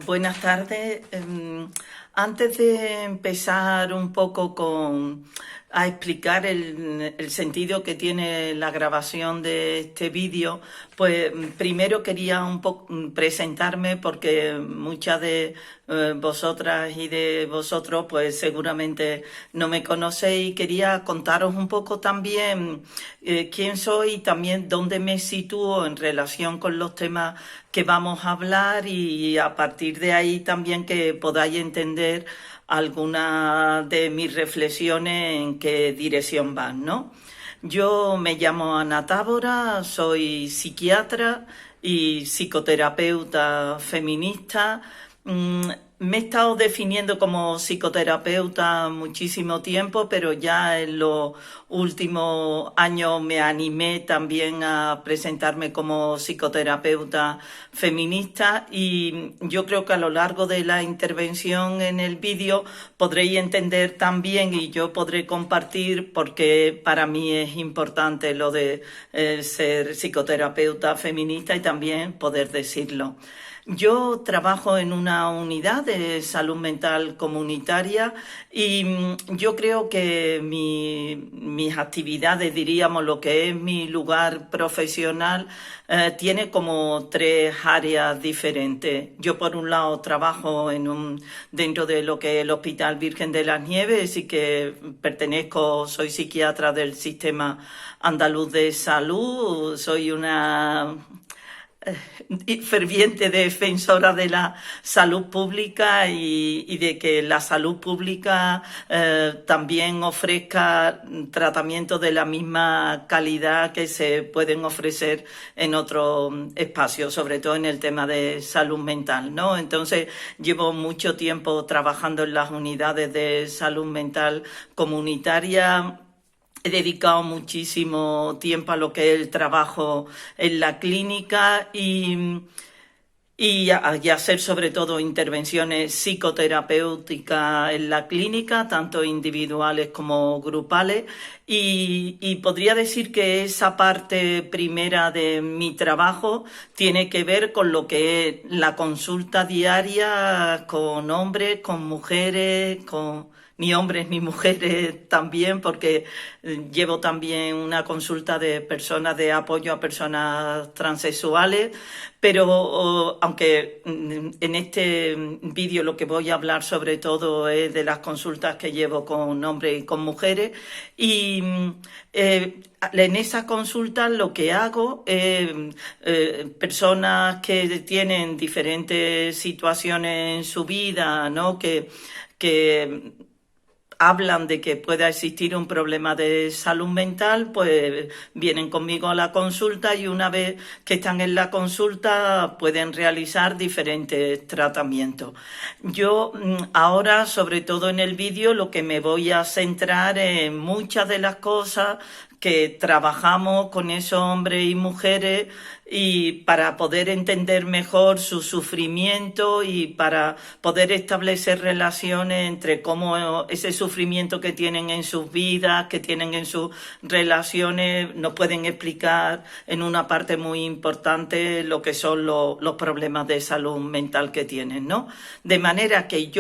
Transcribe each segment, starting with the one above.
Buenas tardes. Antes de empezar un poco a explicar el sentido que tiene la grabación de este vídeo, pues primero quería un poco presentarme porque muchas de vosotras y de vosotros pues seguramente no me conocéis y quería contaros un poco también quién soy y también dónde me sitúo en relación con los temas que vamos a hablar y a partir de ahí también que podáis entender algunas de mis reflexiones en qué dirección van, ¿no? Yo me llamo Ana Tábora, soy psiquiatra y psicoterapeuta feminista. Me he estado definiendo como psicoterapeuta muchísimo tiempo, pero ya en los últimos años me animé también a presentarme como psicoterapeuta feminista y yo creo que a lo largo de la intervención en el vídeo podréis entender también y yo podré compartir porque para mí es importante lo de ser psicoterapeuta feminista y también poder decirlo. Yo trabajo en una unidad de salud mental comunitaria y yo creo que mis actividades, diríamos, lo que es mi lugar profesional, tiene como tres áreas diferentes. Yo, por un lado, trabajo dentro de lo que es el Hospital Virgen de las Nieves y que soy psiquiatra del Sistema Andaluz de Salud, soy una ferviente defensora de la salud pública y de que la salud pública también ofrezca tratamientos de la misma calidad que se pueden ofrecer en otros espacios, sobre todo en el tema de salud mental, ¿no? Entonces, llevo mucho tiempo trabajando en las unidades de salud mental comunitaria. He dedicado muchísimo tiempo a lo que es el trabajo en la clínica y hacer sobre todo intervenciones psicoterapéuticas en la clínica, tanto individuales como grupales. Y podría decir que esa parte primera de mi trabajo tiene que ver con lo que es la consulta diaria con hombres, con mujeres, ni hombres ni mujeres también, porque llevo también una consulta de personas de apoyo a personas transexuales, pero aunque en este vídeo lo que voy a hablar sobre todo es de las consultas que llevo con hombres y con mujeres, y en esas consultas lo que hago es personas que tienen diferentes situaciones en su vida, ¿no? que hablan de que pueda existir un problema de salud mental, pues vienen conmigo a la consulta y una vez que están en la consulta pueden realizar diferentes tratamientos. Yo ahora, sobre todo en el vídeo, lo que me voy a centrar en muchas de las cosas que trabajamos con esos hombres y mujeres y para poder entender mejor su sufrimiento y para poder establecer relaciones entre cómo ese sufrimiento que tienen en sus vidas, que tienen en sus relaciones, nos pueden explicar en una parte muy importante lo que son los problemas de salud mental que tienen, ¿no? De manera que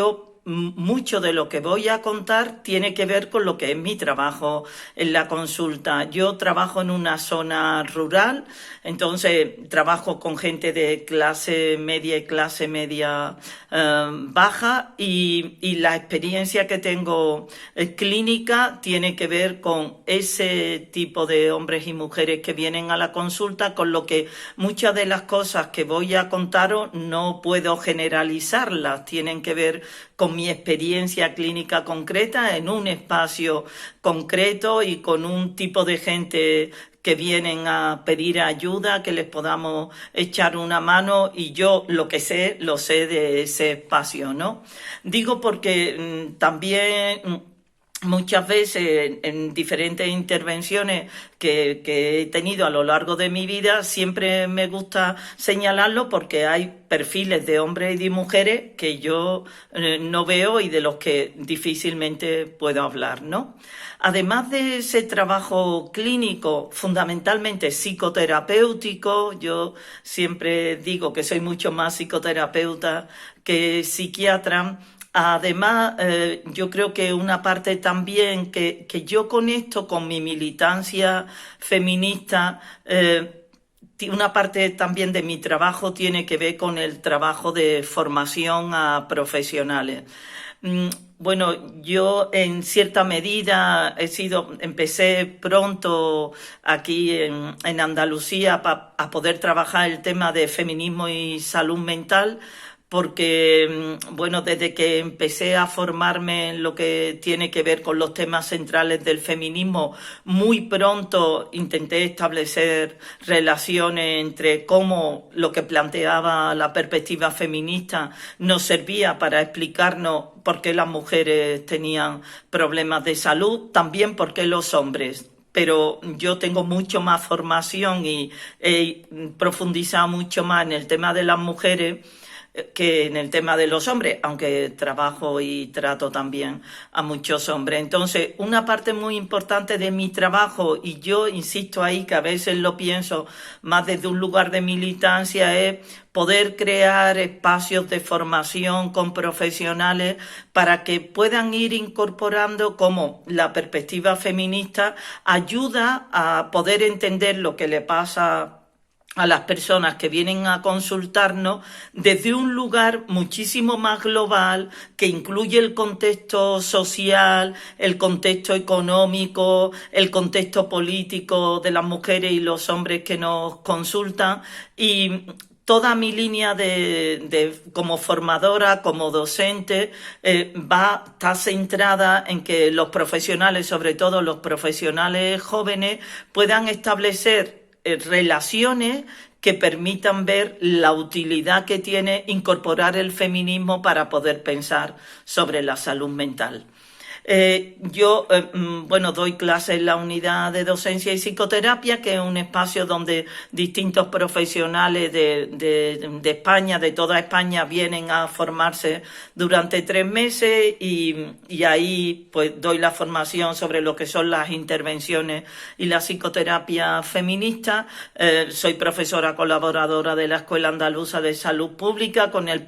mucho de lo que voy a contar tiene que ver con lo que es mi trabajo en la consulta. Yo trabajo en una zona rural, entonces trabajo con gente de clase media y clase media baja y la experiencia que tengo clínica tiene que ver con ese tipo de hombres y mujeres que vienen a la consulta, con lo que muchas de las cosas que voy a contaros no puedo generalizarlas, tienen que ver con mi experiencia clínica concreta en un espacio concreto y con un tipo de gente que vienen a pedir ayuda, que les podamos echar una mano y yo lo que sé, lo sé de ese espacio, ¿no? Digo porque también muchas veces en diferentes intervenciones que he tenido a lo largo de mi vida, siempre me gusta señalarlo porque hay perfiles de hombres y de mujeres que yo no veo y de los que difícilmente puedo hablar, ¿no? Además de ese trabajo clínico, fundamentalmente psicoterapéutico, yo siempre digo que soy mucho más psicoterapeuta que psiquiatra. Además, yo creo que una parte también que yo conecto con mi militancia feminista, una parte también de mi trabajo tiene que ver con el trabajo de formación a profesionales. Mm, Bueno, yo en cierta medida empecé pronto aquí en Andalucía a poder trabajar el tema de feminismo y salud mental, porque, bueno, desde que empecé a formarme en lo que tiene que ver con los temas centrales del feminismo, muy pronto intenté establecer relaciones entre cómo lo que planteaba la perspectiva feminista nos servía para explicarnos por qué las mujeres tenían problemas de salud, también por qué los hombres. Pero yo tengo mucho más formación y he profundizado mucho más en el tema de las mujeres que en el tema de los hombres, aunque trabajo y trato también a muchos hombres. Entonces, una parte muy importante de mi trabajo, y yo insisto ahí que a veces lo pienso más desde un lugar de militancia, es poder crear espacios de formación con profesionales para que puedan ir incorporando cómo la perspectiva feminista ayuda a poder entender lo que le pasa a las personas que vienen a consultarnos desde un lugar muchísimo más global que incluye el contexto social, el contexto económico, el contexto político de las mujeres y los hombres que nos consultan. Y toda mi línea como formadora, como docente, está centrada en que los profesionales, sobre todo los profesionales jóvenes, puedan establecer relaciones que permitan ver la utilidad que tiene incorporar el feminismo para poder pensar sobre la salud mental. Yo doy clases en la unidad de docencia y psicoterapia, que es un espacio donde distintos profesionales de España, de toda España, vienen a formarse durante 3 meses y ahí pues doy la formación sobre lo que son las intervenciones y la psicoterapia feminista. Soy profesora colaboradora de la Escuela Andaluza de Salud Pública con el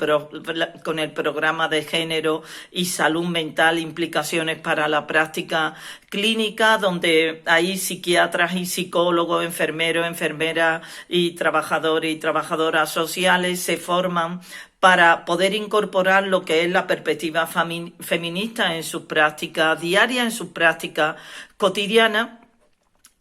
programa de género y salud mental, implicaciones para la práctica clínica, donde hay psiquiatras y psicólogos, enfermeros, enfermeras y trabajadores y trabajadoras sociales se forman para poder incorporar lo que es la perspectiva feminista en sus prácticas diarias, en sus prácticas cotidianas.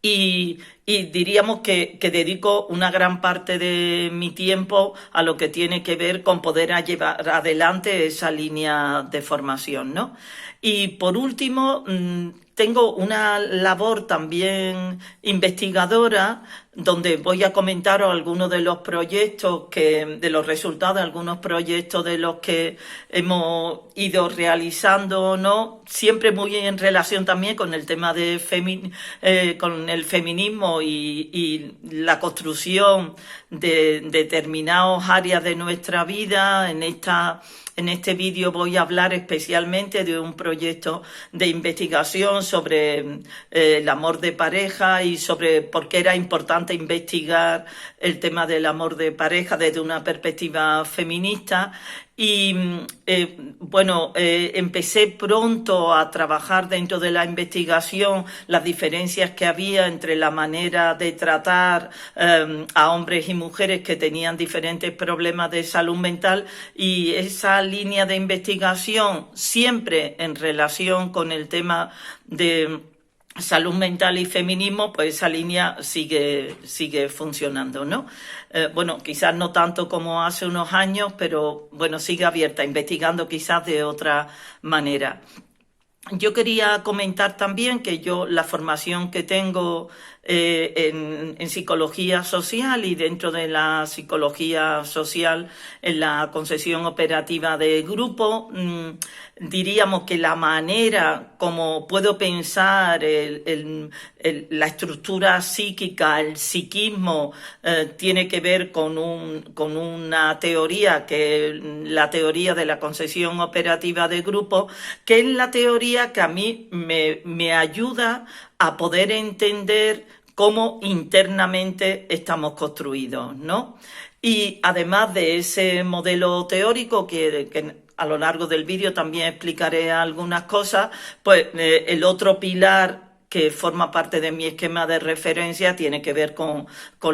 Y diríamos que dedico una gran parte de mi tiempo a lo que tiene que ver con poder llevar adelante esa línea de formación, ¿no? Y por último, tengo una labor también investigadora, donde voy a comentaros algunos de los proyectos de los resultados de algunos proyectos de los que hemos ido realizando, ¿no? Siempre muy en relación también con el tema con el feminismo y la construcción de determinadas áreas de nuestra vida. En este vídeo voy a hablar especialmente de un proyecto de investigación sobre el amor de pareja y sobre por qué era importante investigar el tema del amor de pareja desde una perspectiva feminista. Y empecé pronto a trabajar dentro de la investigación las diferencias que había entre la manera de tratar a hombres y mujeres que tenían diferentes problemas de salud mental, y esa línea de investigación, siempre en relación con el tema de salud mental y feminismo, pues esa línea sigue funcionando, ¿no? Quizás no tanto como hace unos años, pero bueno, sigue abierta, investigando quizás de otra manera. yo quería comentar también que yo, la formación que tengo en psicología social, y dentro de la psicología social, en la concesión operativa de grupo, diríamos que la manera como puedo pensar la estructura psíquica, el psiquismo, tiene que ver con una teoría, que es la teoría de la concesión operativa de grupo, que es la teoría que a mí me ayuda a poder entender cómo internamente estamos construidos, ¿no? Y además de ese modelo teórico que a lo largo del vídeo también explicaré algunas cosas, pues el otro pilar que forma parte de mi esquema de referencia tiene que ver con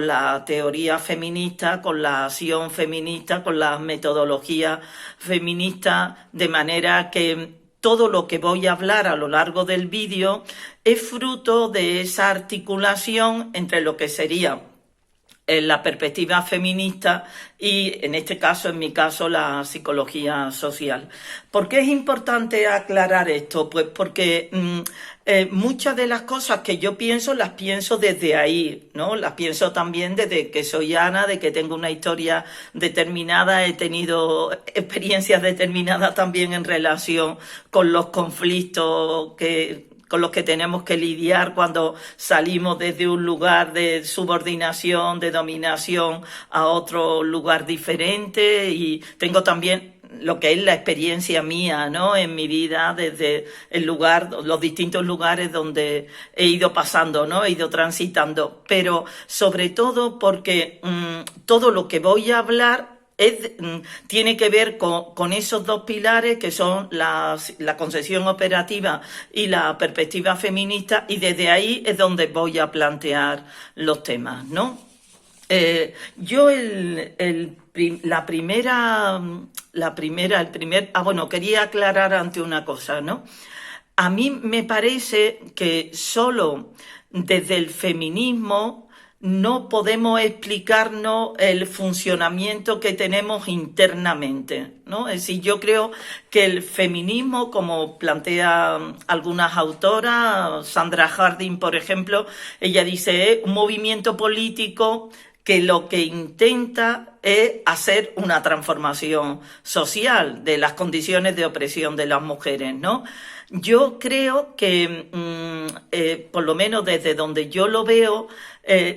la teoría feminista, con la acción feminista, con la metodología feminista, de manera que todo lo que voy a hablar a lo largo del vídeo es fruto de esa articulación entre lo que sería la perspectiva feminista y, en este caso, en mi caso, la psicología social. ¿Por qué es importante aclarar esto? Pues porque muchas de las cosas que yo pienso las pienso desde ahí, ¿no? Las pienso también desde que soy Ana, de que tengo una historia determinada, he tenido experiencias determinadas también en relación con los conflictos con los que tenemos que lidiar cuando salimos desde un lugar de subordinación, de dominación, a otro lugar diferente, y tengo también lo que es la experiencia mía, ¿no? En mi vida, desde los distintos lugares donde he ido pasando, ¿no? He ido transitando, pero sobre todo porque todo lo que voy a hablar tiene que ver con esos dos pilares que son la concesión operativa y la perspectiva feminista, y desde ahí es donde voy a plantear los temas, ¿no? Quería aclarar ante una cosa, ¿no? A mí me parece que solo desde el feminismo no podemos explicarnos el funcionamiento que tenemos internamente, ¿no? Es decir, yo creo que el feminismo, como plantea algunas autoras, Sandra Harding, por ejemplo, ella dice, es un movimiento político que lo que intenta es hacer una transformación social de las condiciones de opresión de las mujeres, ¿no? Yo creo que, por lo menos desde donde yo lo veo,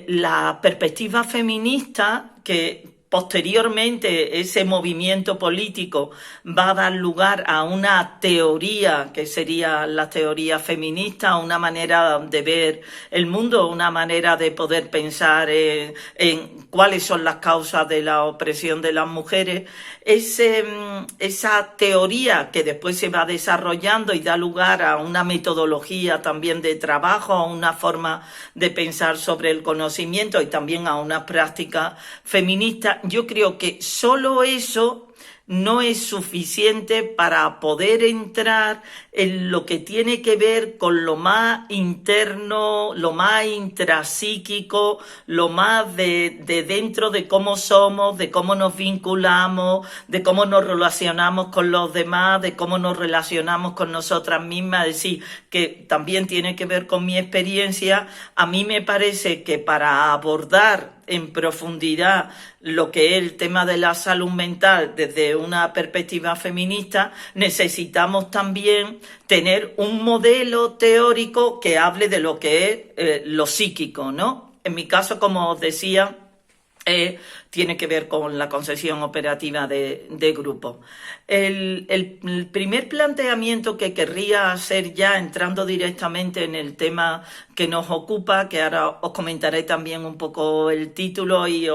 la perspectiva feminista, que posteriormente ese movimiento político va a dar lugar a una teoría que sería la teoría feminista, una manera de ver el mundo, una manera de poder pensar en cuáles son las causas de la opresión de las mujeres. Esa teoría que después se va desarrollando y da lugar a una metodología también de trabajo, a una forma de pensar sobre el conocimiento y también a una práctica feminista. Yo creo que solo eso no es suficiente para poder entrar en lo que tiene que ver con lo más interno, lo más intrapsíquico, lo más de dentro de cómo somos, de cómo nos vinculamos, de cómo nos relacionamos con los demás, de cómo nos relacionamos con nosotras mismas. Es decir, que también tiene que ver con mi experiencia. A mí me parece que para abordar en profundidad lo que es el tema de la salud mental desde una perspectiva feminista, necesitamos también tener un modelo teórico que hable de lo que es lo psíquico, ¿no? En mi caso, como os decía, tiene que ver con la concesión operativa de grupo. El primer planteamiento que querría hacer, ya entrando directamente en el tema que nos ocupa, que ahora os comentaré también un poco el título y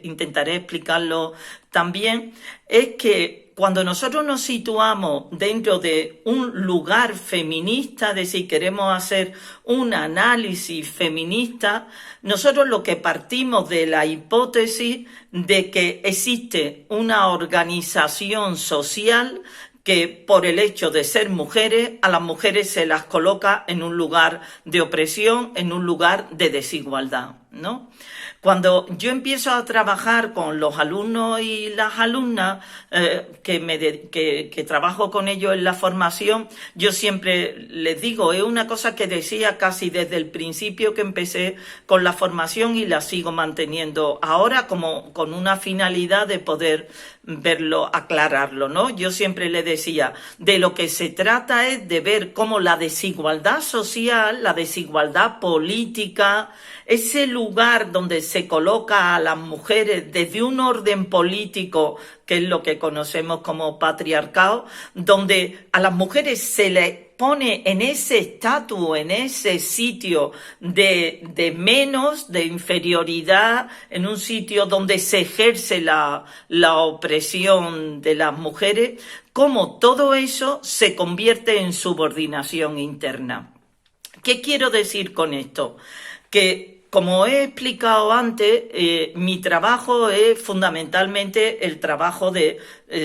intentaré explicarlo también, es que cuando nosotros nos situamos dentro de un lugar feminista, es decir, queremos hacer un análisis feminista, nosotros lo que partimos de la hipótesis de que existe una organización social que, por el hecho de ser mujeres, a las mujeres se las coloca en un lugar de opresión, en un lugar de desigualdad. ¿no? Cuando yo empiezo a trabajar con los alumnos y las alumnas, que trabajo con ellos en la formación, yo siempre les digo, es una cosa que decía casi desde el principio que empecé con la formación y la sigo manteniendo ahora como con una finalidad de poder verlo, aclararlo, ¿no? Yo siempre le decía, de lo que se trata es de ver cómo la desigualdad social, la desigualdad política, ese lugar donde se coloca a las mujeres desde un orden político, que es lo que conocemos como patriarcado, donde a las mujeres se les pone en ese estatus, en ese sitio de menos, de inferioridad, en un sitio donde se ejerce la opresión de las mujeres, cómo todo eso se convierte en subordinación interna. ¿Qué quiero decir con esto? Que, como he explicado antes, mi trabajo es fundamentalmente el trabajo de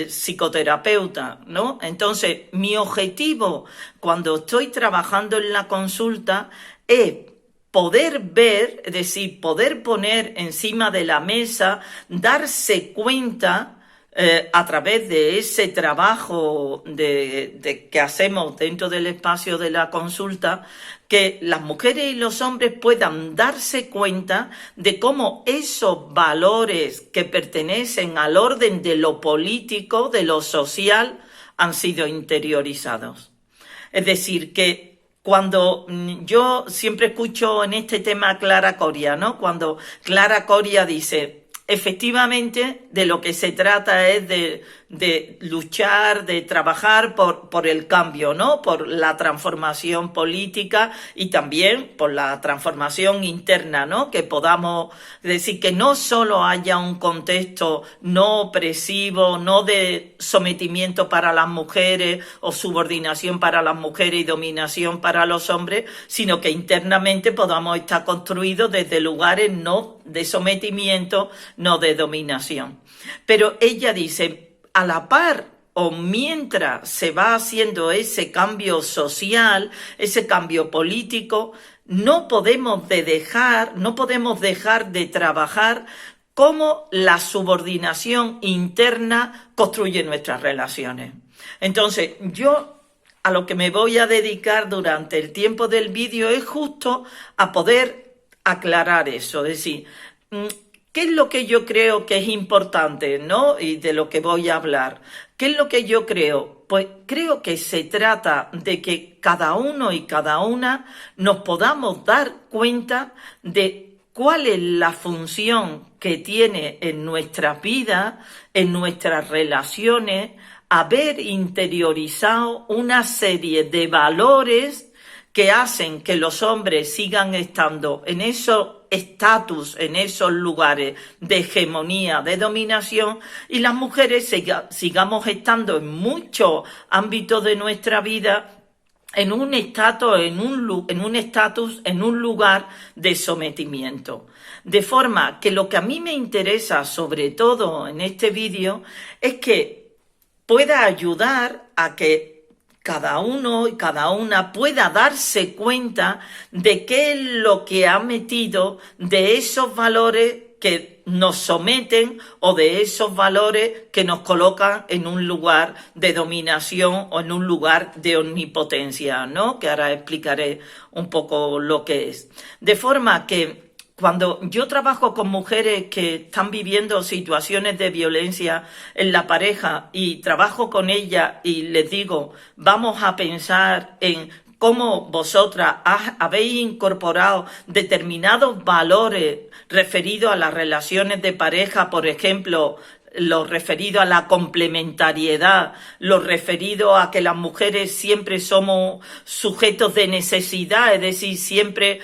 psicoterapeuta, ¿no? Entonces, mi objetivo cuando estoy trabajando en la consulta es poder ver, es decir, poder poner encima de la mesa, darse cuenta a través de ese trabajo que hacemos dentro del espacio de la consulta, que las mujeres y los hombres puedan darse cuenta de cómo esos valores que pertenecen al orden de lo político, de lo social, han sido interiorizados. Es decir, que cuando yo siempre escucho en este tema a Clara Coria, ¿no? Cuando Clara Coria dice, efectivamente, de lo que se trata es de luchar, de trabajar por el cambio, ¿no? Por la transformación política y también por la transformación interna, ¿no? Que podamos decir que no solo haya un contexto no opresivo, no de sometimiento para las mujeres o subordinación para las mujeres y dominación para los hombres, sino que internamente podamos estar construidos desde lugares no de sometimiento, no de dominación. Pero ella dice, a la par o mientras se va haciendo ese cambio social, ese cambio político, no podemos dejar de trabajar cómo la subordinación interna construye nuestras relaciones. Entonces, yo a lo que me voy a dedicar durante el tiempo del vídeo es justo a poder aclarar eso, es decir, ¿qué es lo que yo creo que es importante, ¿no? Y de lo que voy a hablar. ¿Qué es lo que yo creo? Pues creo que se trata de que cada uno y cada una nos podamos dar cuenta de cuál es la función que tiene en nuestras vidas, en nuestras relaciones, haber interiorizado una serie de valores que hacen que los hombres sigan estando en esos estatus, en esos lugares de hegemonía, de dominación, y las mujeres sigamos estando en muchos ámbitos de nuestra vida en un estatus, en un lugar de sometimiento. De forma que lo que a mí me interesa, sobre todo en este vídeo, es que pueda ayudar a que cada uno y cada una pueda darse cuenta de qué es lo que ha metido de esos valores que nos someten o de esos valores que nos colocan en un lugar de dominación o en un lugar de omnipotencia, ¿no? Que ahora explicaré un poco lo que es. De forma que cuando yo trabajo con mujeres que están viviendo situaciones de violencia en la pareja y trabajo con ellas y les digo, vamos a pensar en cómo vosotras habéis incorporado determinados valores referidos a las relaciones de pareja, por ejemplo, lo referido a la complementariedad, lo referido a que las mujeres siempre somos sujetos de necesidad, es decir, siempre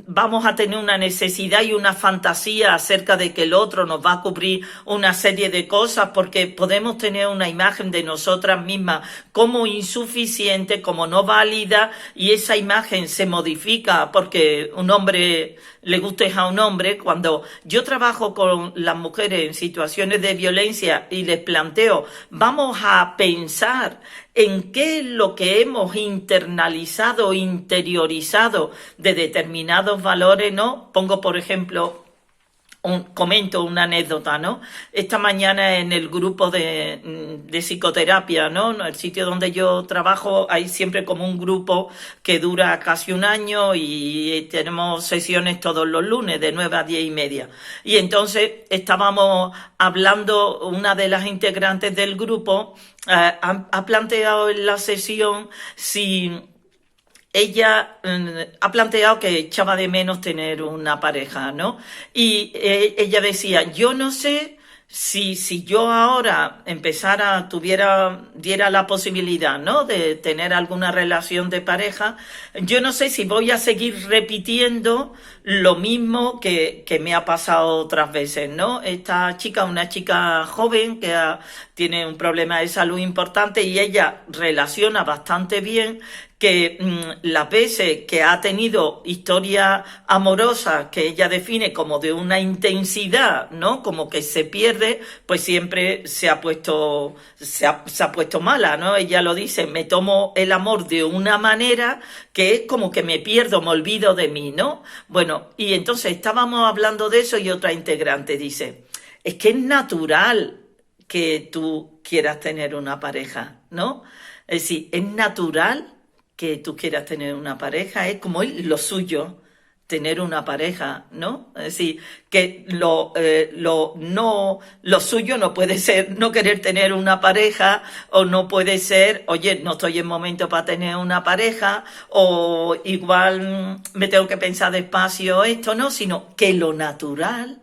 vamos a tener una necesidad y una fantasía acerca de que el otro nos va a cubrir una serie de cosas, porque podemos tener una imagen de nosotras mismas como insuficiente, como no válida, y esa imagen se modifica porque un hombre le guste a un hombre. Cuando yo trabajo con las mujeres en situaciones mujeres de violencia y les planteo, vamos a pensar en qué es lo que hemos internalizado, interiorizado de determinados valores, ¿no? Pongo, por ejemplo, comento una anécdota, ¿no? Esta mañana en el grupo de psicoterapia, ¿no? En el sitio donde yo trabajo hay siempre como un grupo que dura casi un año y tenemos sesiones todos los lunes de 9 a 10 y media. Y entonces estábamos hablando, una de las integrantes del grupo ha planteado en la sesión si ella ha planteado que echaba de menos tener una pareja, ¿no? Y ella decía, yo no sé si yo ahora diera la posibilidad, ¿no? De tener alguna relación de pareja, yo no sé si voy a seguir repitiendo lo mismo que me ha pasado otras veces, ¿no? Esta chica, una chica joven que tiene un problema de salud importante y ella relaciona bastante bien que las veces que ha tenido historias amorosas que ella define como de una intensidad, ¿no? Como que se pierde, pues siempre se ha puesto mala, ¿no? Ella lo dice, me tomo el amor de una manera que es como que me pierdo, me olvido de mí, ¿no? Bueno, y entonces estábamos hablando de eso y otra integrante dice, es que es natural que tú quieras tener una pareja, ¿no? Es decir, es natural que tú quieras tener una pareja, es como lo suyo, tener una pareja, ¿no? Es decir, que lo suyo no puede ser no querer tener una pareja, o no puede ser, oye, no estoy en momento para tener una pareja, o igual me tengo que pensar despacio esto, no, sino que lo natural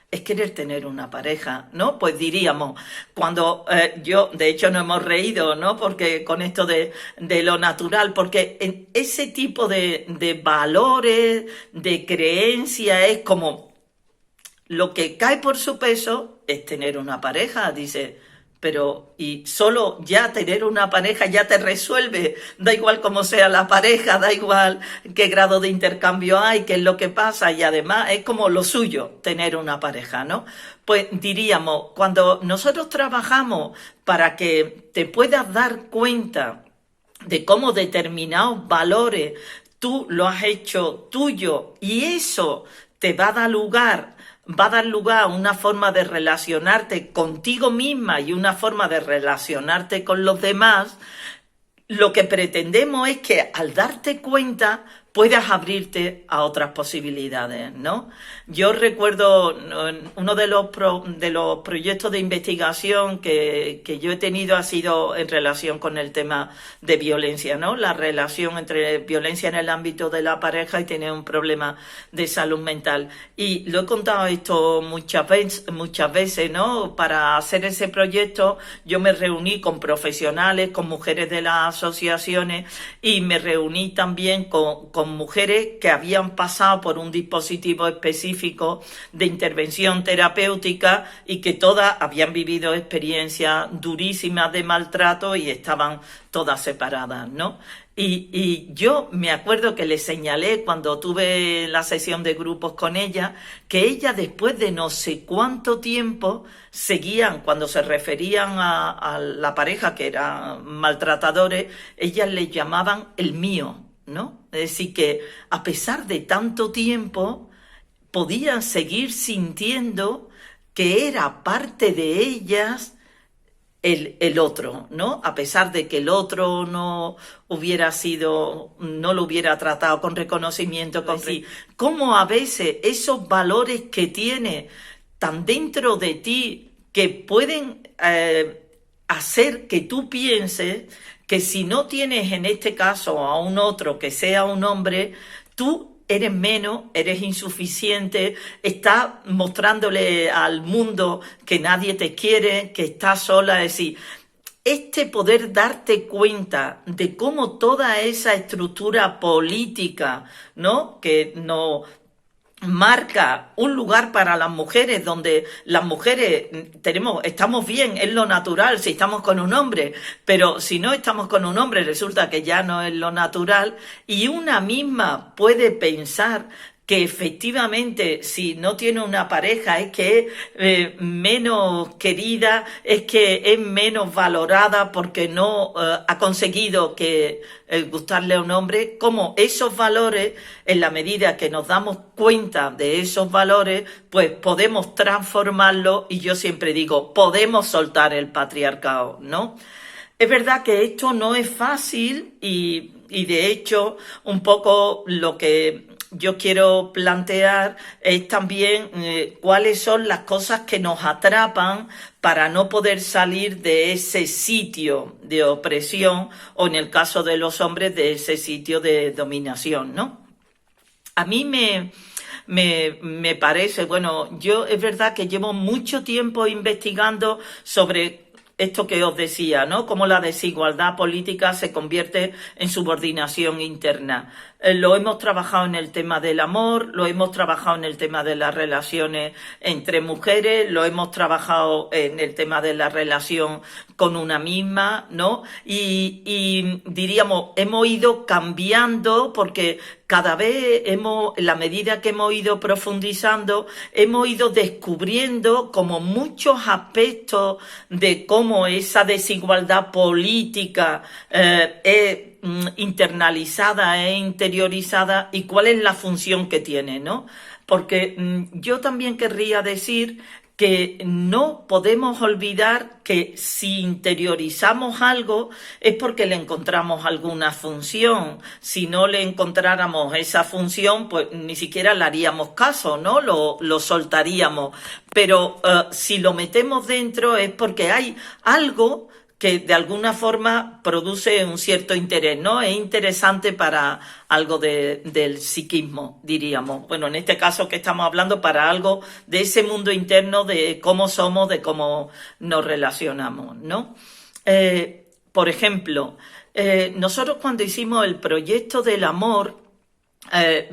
es querer tener una pareja, ¿no? Pues diríamos, cuando de hecho nos hemos reído, ¿no? Porque con esto de lo natural, porque en ese tipo de valores, de creencias, es como lo que cae por su peso es tener una pareja, dice, pero y solo ya tener una pareja ya te resuelve, da igual cómo sea la pareja, da igual qué grado de intercambio hay, qué es lo que pasa, y además es como lo suyo tener una pareja, ¿no? Pues diríamos, cuando nosotros trabajamos para que te puedas dar cuenta de cómo determinados valores tú lo has hecho tuyo y eso te va a dar lugar a una forma de relacionarte contigo misma y una forma de relacionarte con los demás, lo que pretendemos es que al darte cuenta puedas abrirte a otras posibilidades, ¿no? Yo recuerdo uno de los proyectos de investigación que yo he tenido ha sido en relación con el tema de violencia, ¿no? La relación entre violencia en el ámbito de la pareja y tener un problema de salud mental. Y lo he contado esto muchas veces, ¿no? Para hacer ese proyecto yo me reuní con profesionales, con mujeres de las asociaciones y me reuní también con mujeres que habían pasado por un dispositivo específico de intervención terapéutica y que todas habían vivido experiencias durísimas de maltrato y estaban todas separadas, ¿no? Y yo me acuerdo que le señalé cuando tuve la sesión de grupos con ella, que ella después de no sé cuánto tiempo seguían, cuando se referían a la pareja que eran maltratadores, ellas le llamaban el mío, ¿no? Es decir, que a pesar de tanto tiempo podían seguir sintiendo que era parte de ellas el otro, ¿no? A pesar de que el otro no lo hubiera tratado con reconocimiento, sí. Cómo a veces esos valores que tiene tan dentro de ti que pueden hacer que tú pienses que si no tienes en este caso a un otro que sea un hombre, tú eres menos, eres insuficiente, estás mostrándole al mundo que nadie te quiere, que estás sola, es decir, este poder darte cuenta de cómo toda esa estructura política, ¿no? Que no marca un lugar para las mujeres donde las mujeres estamos bien, es lo natural si estamos con un hombre, pero si no estamos con un hombre resulta que ya no es lo natural y una misma puede pensar que efectivamente si no tiene una pareja es que es menos querida, es que es menos valorada porque no ha conseguido que gustarle a un hombre, como esos valores, en la medida que nos damos cuenta de esos valores, pues podemos transformarlos y yo siempre digo, podemos soltar el patriarcado, ¿no? Es verdad que esto no es fácil y de hecho un poco lo que yo quiero plantear es también cuáles son las cosas que nos atrapan para no poder salir de ese sitio de opresión o en el caso de los hombres de ese sitio de dominación, ¿no? A mí me parece, bueno, yo es verdad que llevo mucho tiempo investigando sobre esto que os decía, ¿no? Cómo la desigualdad política se convierte en subordinación interna. Lo hemos trabajado en el tema del amor, lo hemos trabajado en el tema de las relaciones entre mujeres, lo hemos trabajado en el tema de la relación con una misma, ¿no? Y diríamos, hemos ido cambiando porque cada vez en la medida que hemos ido profundizando, hemos ido descubriendo como muchos aspectos de cómo esa desigualdad política es internalizada, es interiorizada y cuál es la función que tiene, ¿no? Porque yo también querría decir que no podemos olvidar que si interiorizamos algo es porque le encontramos alguna función. Si no le encontráramos esa función, pues ni siquiera le haríamos caso, ¿no? Lo soltaríamos. Pero si lo metemos dentro es porque hay algo que de alguna forma produce un cierto interés, ¿no? Es interesante para algo del psiquismo, diríamos. Bueno, en este caso que estamos hablando para algo de ese mundo interno, de cómo somos, de cómo nos relacionamos, ¿no? Por ejemplo, nosotros cuando hicimos el proyecto del amor,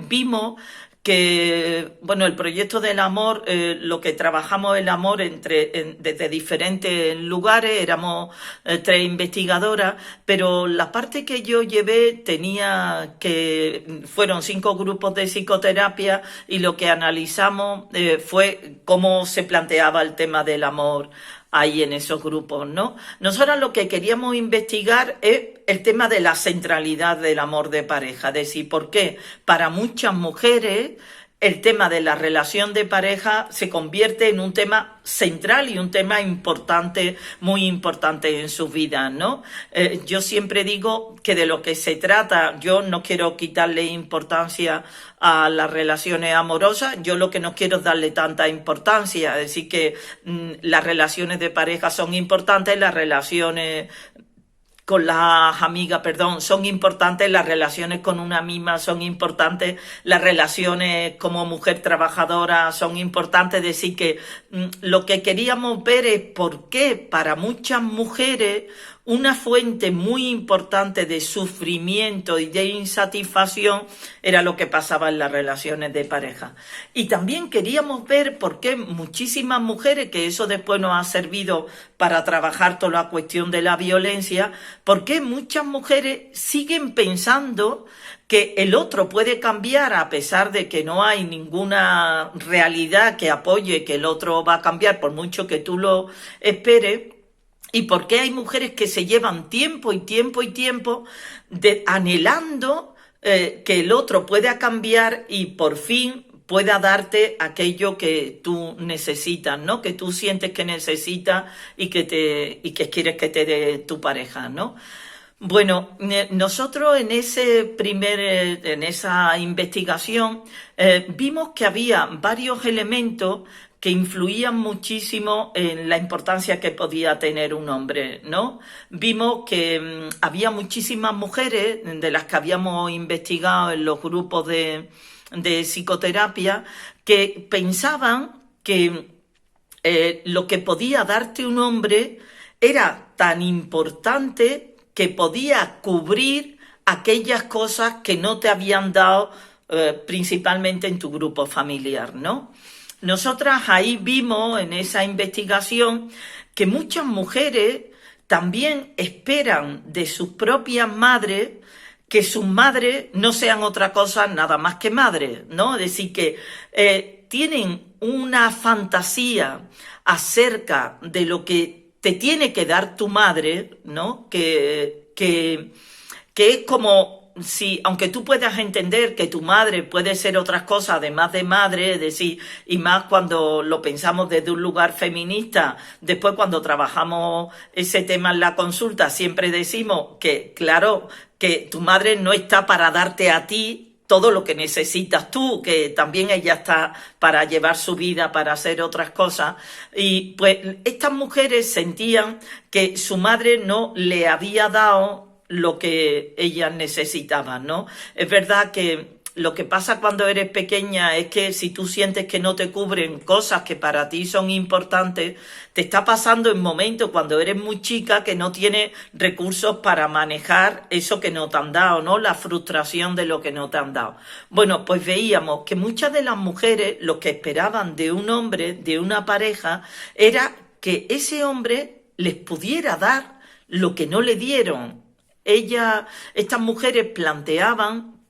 vimos que, bueno, el proyecto del amor, lo que trabajamos el amor desde diferentes lugares, éramos 3 investigadoras, pero la parte que yo llevé fueron 5 grupos de psicoterapia y lo que analizamos fue cómo se planteaba el tema del amor ahí en esos grupos, ¿no? Nosotros lo que queríamos investigar es el tema de la centralidad del amor de pareja, es decir, ¿por qué? Para muchas mujeres el tema de la relación de pareja se convierte en un tema central y un tema importante, muy importante en sus vidas, ¿no? Yo siempre digo que de lo que se trata, yo no quiero quitarle importancia a las relaciones amorosas, yo lo que no quiero es darle tanta importancia, es decir, que las relaciones de pareja son importantes, las relaciones con las amigas, son importantes, las relaciones con una misma son importantes, las relaciones como mujer trabajadora son importantes, es decir, que lo que queríamos ver es por qué para muchas mujeres una fuente muy importante de sufrimiento y de insatisfacción era lo que pasaba en las relaciones de pareja. Y también queríamos ver por qué muchísimas mujeres, que eso después nos ha servido para trabajar toda la cuestión de la violencia, por qué muchas mujeres siguen pensando que el otro puede cambiar a pesar de que no hay ninguna realidad que apoye que el otro va a cambiar por mucho que tú lo esperes. ¿Y por qué hay mujeres que se llevan tiempo y tiempo y tiempo anhelando que el otro pueda cambiar y por fin pueda darte aquello que tú necesitas, ¿no? Que tú sientes que necesitas y que quieres que te dé tu pareja, ¿no? Bueno, nosotros en esa investigación vimos que había varios elementos que influían muchísimo en la importancia que podía tener un hombre, ¿no? Vimos que había muchísimas mujeres de las que habíamos investigado en los grupos de psicoterapia que pensaban que lo que podía darte un hombre era tan importante que podía cubrir aquellas cosas que no te habían dado principalmente en tu grupo familiar, ¿no? Nosotras ahí vimos en esa investigación que muchas mujeres también esperan de sus propias madres que sus madres no sean otra cosa nada más que madres, ¿no? Es decir, que tienen una fantasía acerca de lo que te tiene que dar tu madre, ¿no? Que es como si, aunque tú puedas entender que tu madre puede ser otras cosas además de madre, es decir, y más cuando lo pensamos desde un lugar feminista, después cuando trabajamos ese tema en la consulta, siempre decimos que, claro, que tu madre no está para darte a ti todo lo que necesitas tú, que también ella está para llevar su vida, para hacer otras cosas. Y pues estas mujeres sentían que su madre no le había dado lo que ellas necesitaban, ¿no? Es verdad que lo que pasa cuando eres pequeña es que si tú sientes que no te cubren cosas que para ti son importantes, te está pasando en momentos cuando eres muy chica que no tienes recursos para manejar eso que no te han dado, ¿no? La frustración de lo que no te han dado. Bueno, pues veíamos que muchas de las mujeres lo que esperaban de un hombre, de una pareja, era que ese hombre les pudiera dar lo que no le dieron. Estas mujeres planteaban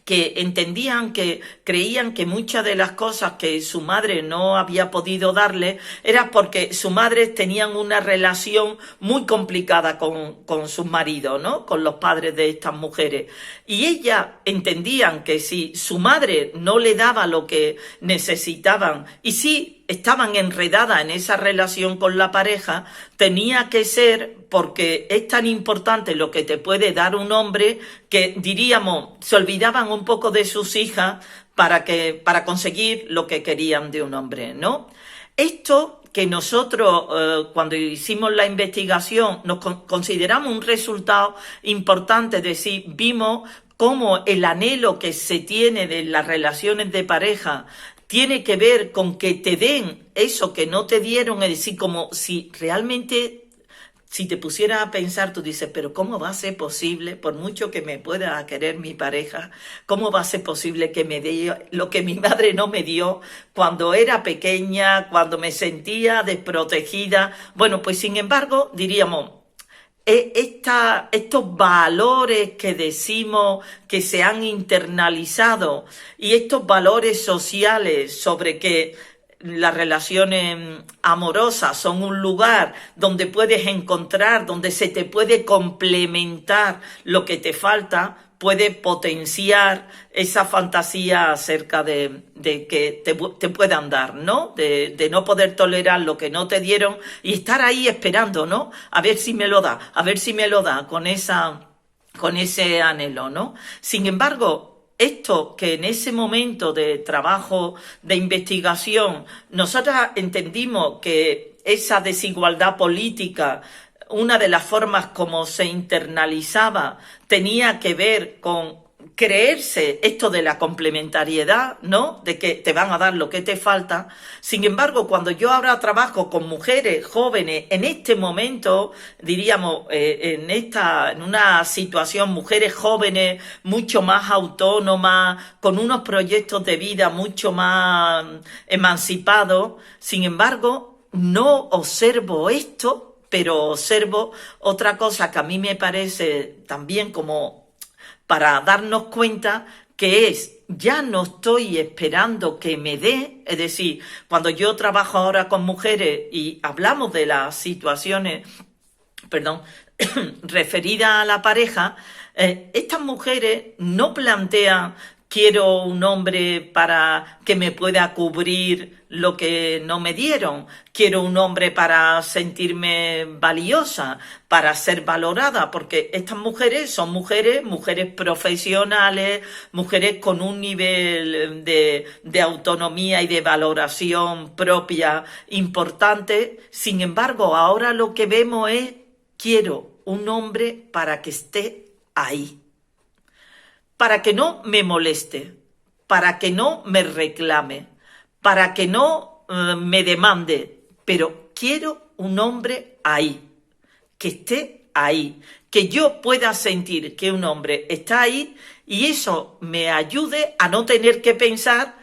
que entendían, que creían que muchas de las cosas que su madre no había podido darle era porque sus madres tenían una relación muy complicada con sus maridos, ¿no? Con los padres de estas mujeres. Y ellas entendían que si su madre no le daba lo que necesitaban y si estaban enredadas en esa relación con la pareja, tenía que ser porque es tan importante lo que te puede dar un hombre que, diríamos, se olvidaban un poco de sus hijas para conseguir lo que querían de un hombre, ¿no? Esto que nosotros, cuando hicimos la investigación, nos consideramos un resultado importante, es decir, vimos cómo el anhelo que se tiene de las relaciones de pareja tiene que ver con que te den eso que no te dieron, es decir, como si realmente, si te pusieras a pensar, tú dices, pero ¿cómo va a ser posible, por mucho que me pueda querer mi pareja, cómo va a ser posible que me dé lo que mi madre no me dio cuando era pequeña, cuando me sentía desprotegida? Bueno, pues sin embargo, diríamos, estos valores que decimos que se han internalizado y estos valores sociales sobre que las relaciones amorosas son un lugar donde puedes encontrar, donde se te puede complementar lo que te falta, puede potenciar esa fantasía acerca de que te puedan dar, ¿no? De no poder tolerar lo que no te dieron y estar ahí esperando, ¿no? A ver si me lo da, a ver si me lo da con ese anhelo, ¿no? Sin embargo, esto que en ese momento de trabajo, de investigación, nosotras entendimos que esa desigualdad política, una de las formas como se internalizaba, tenía que ver con creerse esto de la complementariedad, ¿no? De que te van a dar lo que te falta. Sin embargo, cuando yo ahora trabajo con mujeres jóvenes, en este momento, diríamos, en una situación, mujeres jóvenes, mucho más autónomas, con unos proyectos de vida mucho más emancipados, sin embargo, no observo esto, pero observo otra cosa que a mí me parece también como para darnos cuenta, que es, ya no estoy esperando que me dé, es decir, cuando yo trabajo ahora con mujeres y hablamos de las situaciones, referidas a la pareja, estas mujeres no plantean quiero un hombre para que me pueda cubrir lo que no me dieron, quiero un hombre para sentirme valiosa, para ser valorada, porque estas mujeres son mujeres profesionales, mujeres con un nivel de autonomía y de valoración propia importante. Sin embargo, ahora lo que vemos es quiero un hombre para que esté ahí, para que no me moleste, para que no me reclame, para que no me demande, pero quiero un hombre ahí, que esté ahí, que yo pueda sentir que un hombre está ahí y eso me ayude a no tener que pensar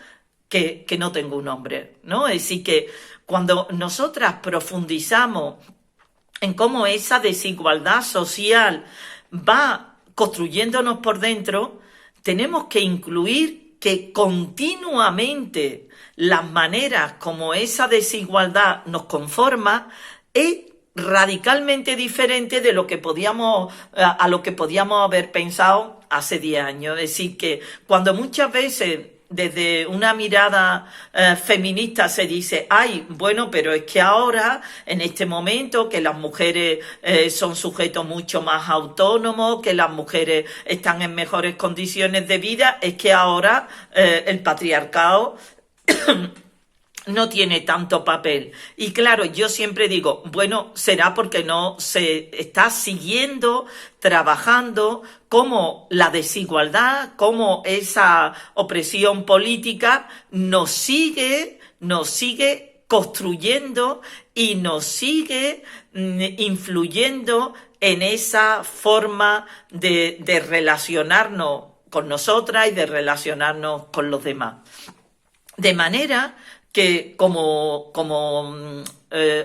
que no tengo un hombre, ¿no? Es decir, que cuando nosotras profundizamos en cómo esa desigualdad social va construyéndonos por dentro, tenemos que incluir que continuamente las maneras como esa desigualdad nos conforma es radicalmente diferente de lo que podíamos, a lo que podíamos haber pensado hace 10 años. Es decir, que cuando muchas veces desde una mirada feminista se dice, ay, bueno, pero es que ahora, en este momento, que las mujeres son sujetos mucho más autónomos, que las mujeres están en mejores condiciones de vida, es que ahora el patriarcado no tiene tanto papel. Y claro, yo siempre digo, bueno, será porque no se está siguiendo trabajando cómo la desigualdad, cómo esa opresión política nos sigue construyendo y nos sigue influyendo en esa forma de relacionarnos con nosotras y de relacionarnos con los demás. De manera que, como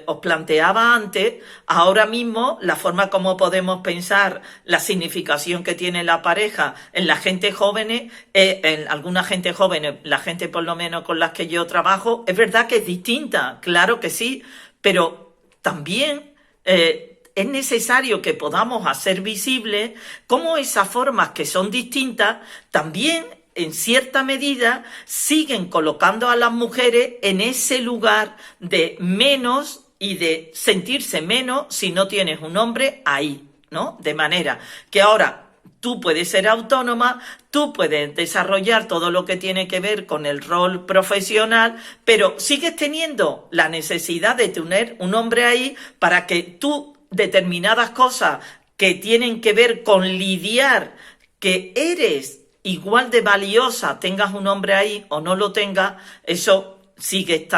os planteaba antes, ahora mismo la forma como podemos pensar la significación que tiene la pareja en la gente joven, en alguna gente joven, la gente por lo menos con las que yo trabajo, es verdad que es distinta, claro que sí, pero también es necesario que podamos hacer visible cómo esas formas que son distintas también en cierta medida siguen colocando a las mujeres en ese lugar de menos y de sentirse menos si no tienes un hombre ahí, ¿no? De manera que ahora tú puedes ser autónoma, tú puedes desarrollar todo lo que tiene que ver con el rol profesional, pero sigues teniendo la necesidad de tener un hombre ahí para que tú determinadas cosas que tienen que ver con lidiar, que eres igual de valiosa, tengas un hombre ahí o no lo tengas, eso sigue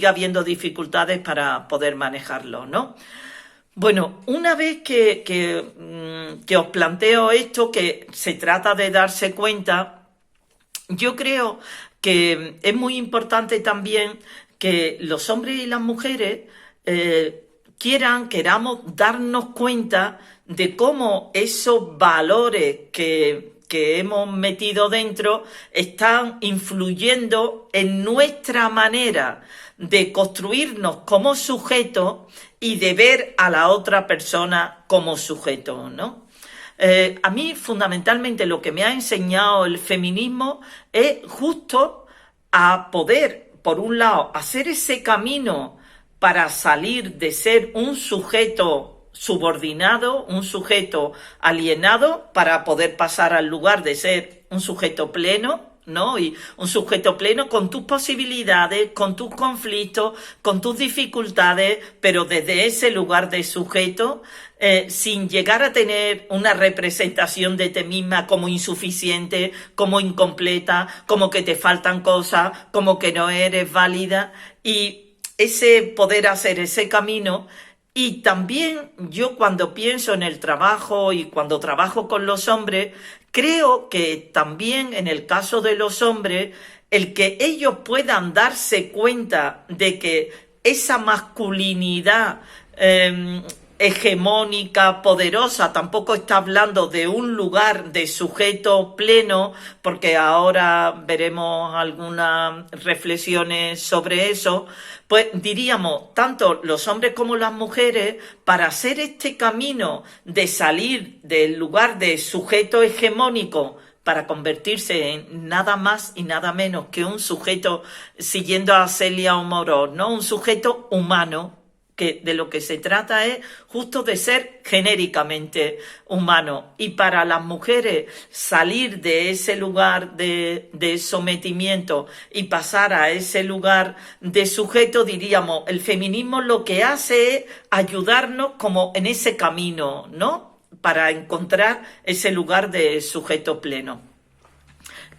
habiendo dificultades para poder manejarlo, ¿no? Bueno, una vez que os planteo esto, que se trata de darse cuenta, yo creo que es muy importante también que los hombres y las mujeres queramos darnos cuenta de cómo esos valores que hemos metido dentro están influyendo en nuestra manera de construirnos como sujetos y de ver a la otra persona como sujeto, ¿no? A mí fundamentalmente lo que me ha enseñado el feminismo es justo a poder, por un lado, hacer ese camino para salir de ser un sujeto subordinado, un sujeto alienado, para poder pasar al lugar de ser un sujeto pleno, ¿no? Y un sujeto pleno con tus posibilidades, con tus conflictos, con tus dificultades, pero desde ese lugar de sujeto, sin llegar a tener una representación de ti misma como insuficiente, como incompleta, como que te faltan cosas, como que no eres válida, y ese poder hacer ese camino. Y también yo, cuando pienso en el trabajo y cuando trabajo con los hombres, creo que también en el caso de los hombres, el que ellos puedan darse cuenta de que esa masculinidad hegemónica, poderosa, tampoco está hablando de un lugar de sujeto pleno, porque ahora veremos algunas reflexiones sobre eso, pues diríamos, tanto los hombres como las mujeres, para hacer este camino de salir del lugar de sujeto hegemónico para convertirse en nada más y nada menos que un sujeto, siguiendo a Celia Omorós, ¿no? Un sujeto humano, que de lo que se trata es justo de ser genéricamente humano. Y para las mujeres salir de ese lugar de sometimiento y pasar a ese lugar de sujeto, diríamos, el feminismo lo que hace es ayudarnos como en ese camino, ¿no? Para encontrar ese lugar de sujeto pleno.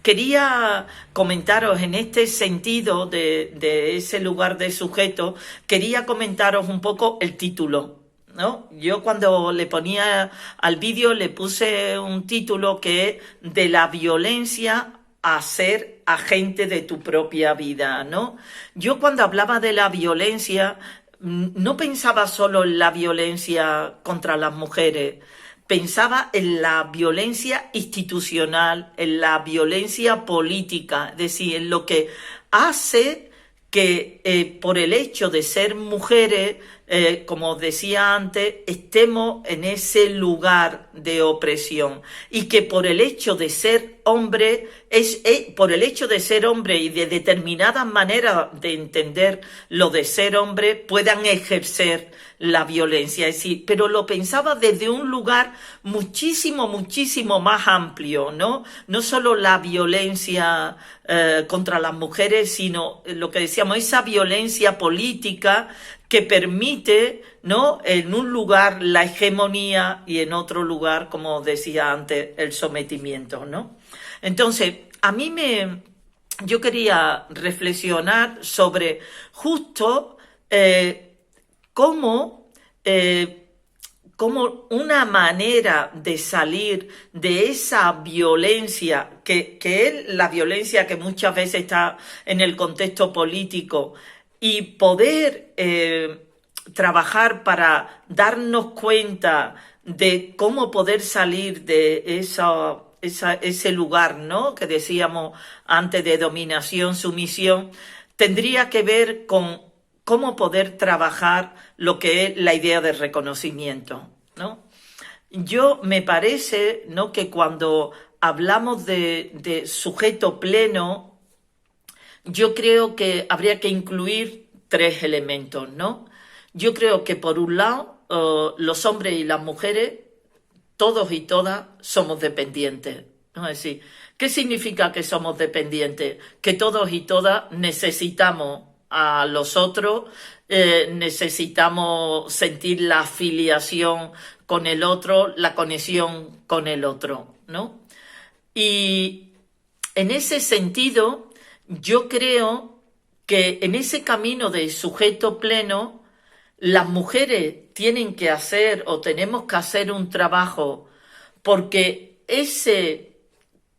Quería comentaros en este sentido de ese lugar de sujeto, quería comentaros un poco el título, ¿no? Yo cuando le ponía al vídeo le puse un título que es de la violencia a ser agente de tu propia vida, ¿no? Yo cuando hablaba de la violencia no pensaba solo en la violencia contra las mujeres, pensaba en la violencia institucional, en la violencia política, es decir, en lo que hace que por el hecho de ser mujeres, como decía antes, estemos en ese lugar de opresión y que por el hecho de ser hombre, por el hecho de ser hombre y de determinadas maneras de entender lo de ser hombre, puedan ejercer la violencia. Es decir, pero lo pensaba desde un lugar muchísimo, muchísimo más amplio, ¿no? No solo la violencia contra las mujeres, sino lo que decíamos, esa violencia política que permite, ¿no?, en un lugar la hegemonía y en otro lugar, como decía antes, el sometimiento, ¿no? Entonces, yo quería reflexionar sobre justo cómo una manera de salir de esa violencia, que es la violencia que muchas veces está en el contexto político, y poder trabajar para darnos cuenta de cómo poder salir de ese lugar, ¿no?, que decíamos antes, de dominación, sumisión, tendría que ver con cómo poder trabajar lo que es la idea de reconocimiento, ¿no? Yo me parece, ¿no?, que cuando hablamos de sujeto pleno, yo creo que habría que incluir 3 elementos, ¿no? Yo creo que por un lado, los hombres y las mujeres, todos y todas, somos dependientes, ¿no? Es decir, ¿qué significa que somos dependientes? Que todos y todas necesitamos a los otros, necesitamos sentir la afiliación con el otro, la conexión con el otro, ¿no? Y en ese sentido, yo creo que en ese camino de sujeto pleno, las mujeres tienen que hacer o tenemos que hacer un trabajo porque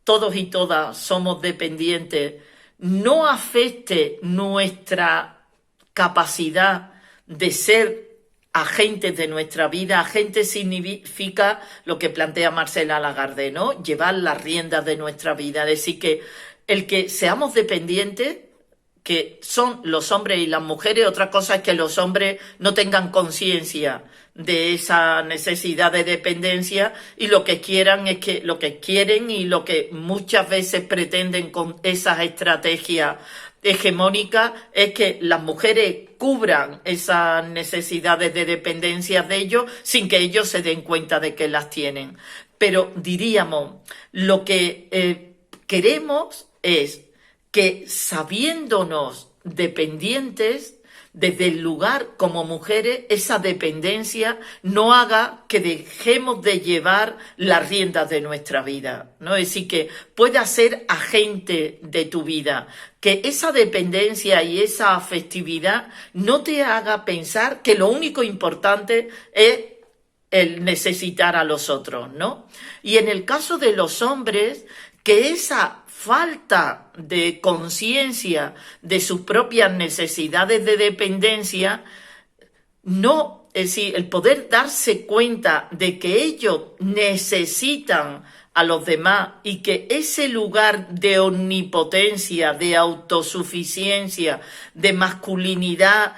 todos y todas somos dependientes, no afecte nuestra capacidad de ser agentes de nuestra vida. Agente significa lo que plantea Marcela Lagarde, ¿no?, llevar las riendas de nuestra vida. Es decir, que el que seamos dependientes, que son los hombres y las mujeres, otra cosa es que los hombres no tengan conciencia de esa necesidad de dependencia y lo que quieren y lo que muchas veces pretenden con esas estrategias hegemónicas es que las mujeres cubran esas necesidades de dependencia de ellos sin que ellos se den cuenta de que las tienen. Pero diríamos, lo que queremos es que, sabiéndonos dependientes, desde el lugar como mujeres, esa dependencia no haga que dejemos de llevar las riendas de nuestra vida, ¿no? Es decir, que puedas ser agente de tu vida, que esa dependencia y esa afectividad no te haga pensar que lo único importante es el necesitar a los otros, ¿no? Y en el caso de los hombres, que esa falta de conciencia de sus propias necesidades de dependencia, no, es decir, el poder darse cuenta de que ellos necesitan a los demás y que ese lugar de omnipotencia, de autosuficiencia, de masculinidad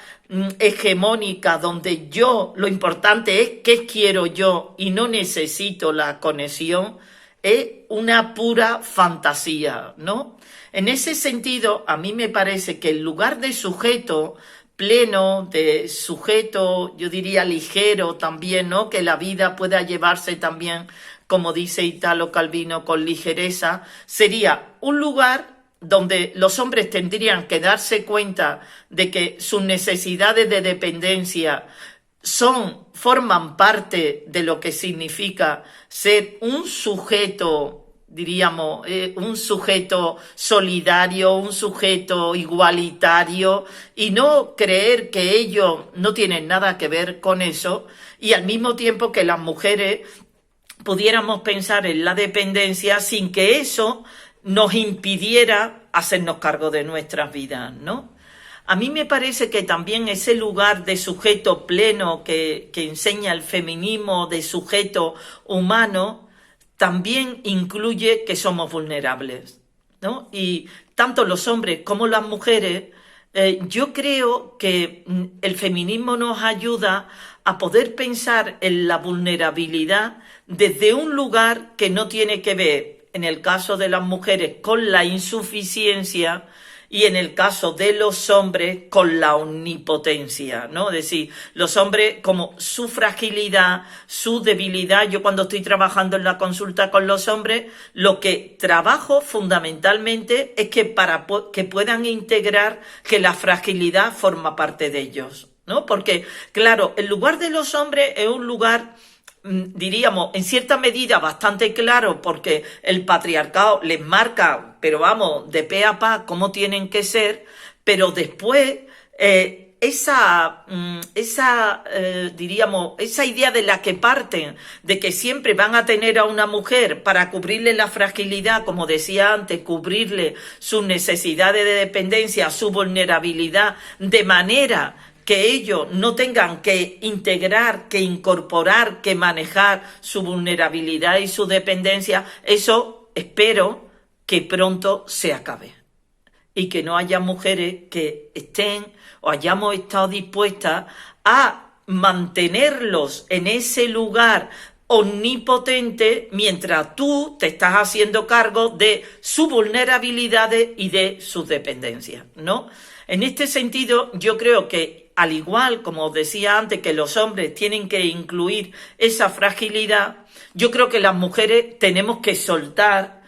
hegemónica, donde lo importante es qué quiero yo y no necesito la conexión, es una pura fantasía, ¿no? En ese sentido, a mí me parece que el lugar de sujeto pleno, de sujeto, yo diría ligero también, ¿no?, que la vida pueda llevarse también, como dice Italo Calvino, con ligereza, sería un lugar donde los hombres tendrían que darse cuenta de que sus necesidades de dependencia forman parte de lo que significa ser un sujeto, diríamos, un sujeto solidario, un sujeto igualitario, y no creer que ellos no tienen nada que ver con eso, y al mismo tiempo que las mujeres pudiéramos pensar en la dependencia sin que eso nos impidiera hacernos cargo de nuestras vidas, ¿no? A mí me parece que también ese lugar de sujeto pleno que enseña el feminismo, de sujeto humano, también incluye que somos vulnerables, ¿no? Y tanto los hombres como las mujeres, yo creo que el feminismo nos ayuda a poder pensar en la vulnerabilidad desde un lugar que no tiene que ver, en el caso de las mujeres, con la insuficiencia, y en el caso de los hombres con la omnipotencia, ¿no? Es decir, los hombres como su fragilidad, su debilidad. Yo cuando estoy trabajando en la consulta con los hombres, lo que trabajo fundamentalmente es que para que puedan integrar que la fragilidad forma parte de ellos, ¿no? Porque, claro, el lugar de los hombres es un lugar, diríamos, en cierta medida bastante claro, porque el patriarcado les marca, pero vamos, de pe a pa, cómo tienen que ser, pero después diríamos, esa idea de la que parten, de que siempre van a tener a una mujer para cubrirle la fragilidad, como decía antes, cubrirle sus necesidades de dependencia, su vulnerabilidad, de manera que ellos no tengan que integrar, que incorporar, que manejar su vulnerabilidad y su dependencia, eso espero que pronto se acabe. Y que no haya mujeres que estén o hayamos estado dispuestas a mantenerlos en ese lugar omnipotente mientras tú te estás haciendo cargo de sus vulnerabilidades y de sus dependencias, ¿no? En este sentido, yo creo que al igual, como decía antes, que los hombres tienen que incluir esa fragilidad, yo creo que las mujeres tenemos que soltar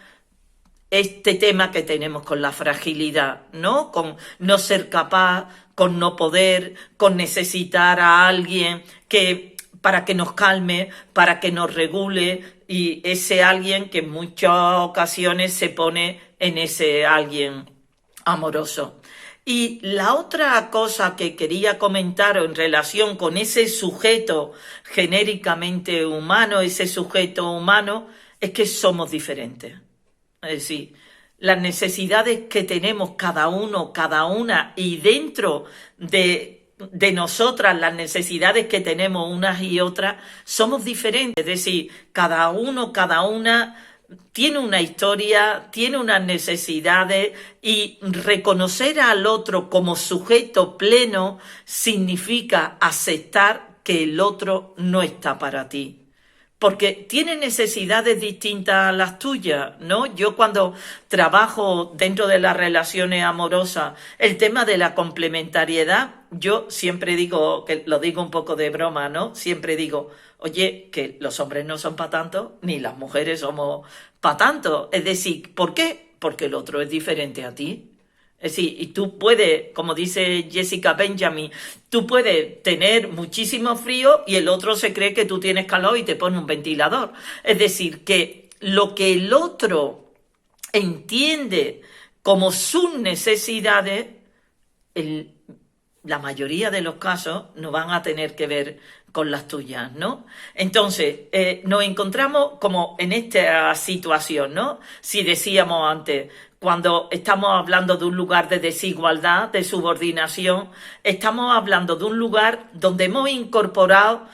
este tema que tenemos con la fragilidad, ¿no? Con no ser capaz, con no poder, con necesitar a alguien que para que nos calme, para que nos regule, y ese alguien que en muchas ocasiones se pone en ese alguien amoroso. Y la otra cosa que quería comentar en relación con ese sujeto genéricamente humano, ese sujeto humano, es que somos diferentes. Es decir, las necesidades que tenemos cada uno, cada una, y dentro de nosotras, las necesidades que tenemos unas y otras, somos diferentes. Es decir, cada uno, cada una tiene una historia, tiene unas necesidades, y reconocer al otro como sujeto pleno significa aceptar que el otro no está para ti. Porque tiene necesidades distintas a las tuyas, ¿no? Yo cuando trabajo dentro de las relaciones amorosas, el tema de la complementariedad, yo siempre digo, que lo digo un poco de broma, ¿no? Siempre digo, oye, que los hombres no son para tanto, ni las mujeres somos para tanto. Es decir, ¿por qué? Porque el otro es diferente a ti. Es decir, y tú puedes, como dice Jessica Benjamin, tú puedes tener muchísimo frío y el otro se cree que tú tienes calor y te pone un ventilador. Es decir, que lo que el otro entiende como sus necesidades, la mayoría de los casos no van a tener que ver con las tuyas, ¿no? Entonces, nos encontramos como en esta situación, ¿no? Si decíamos antes, cuando estamos hablando de un lugar de desigualdad, de subordinación, estamos hablando de un lugar donde hemos incorporado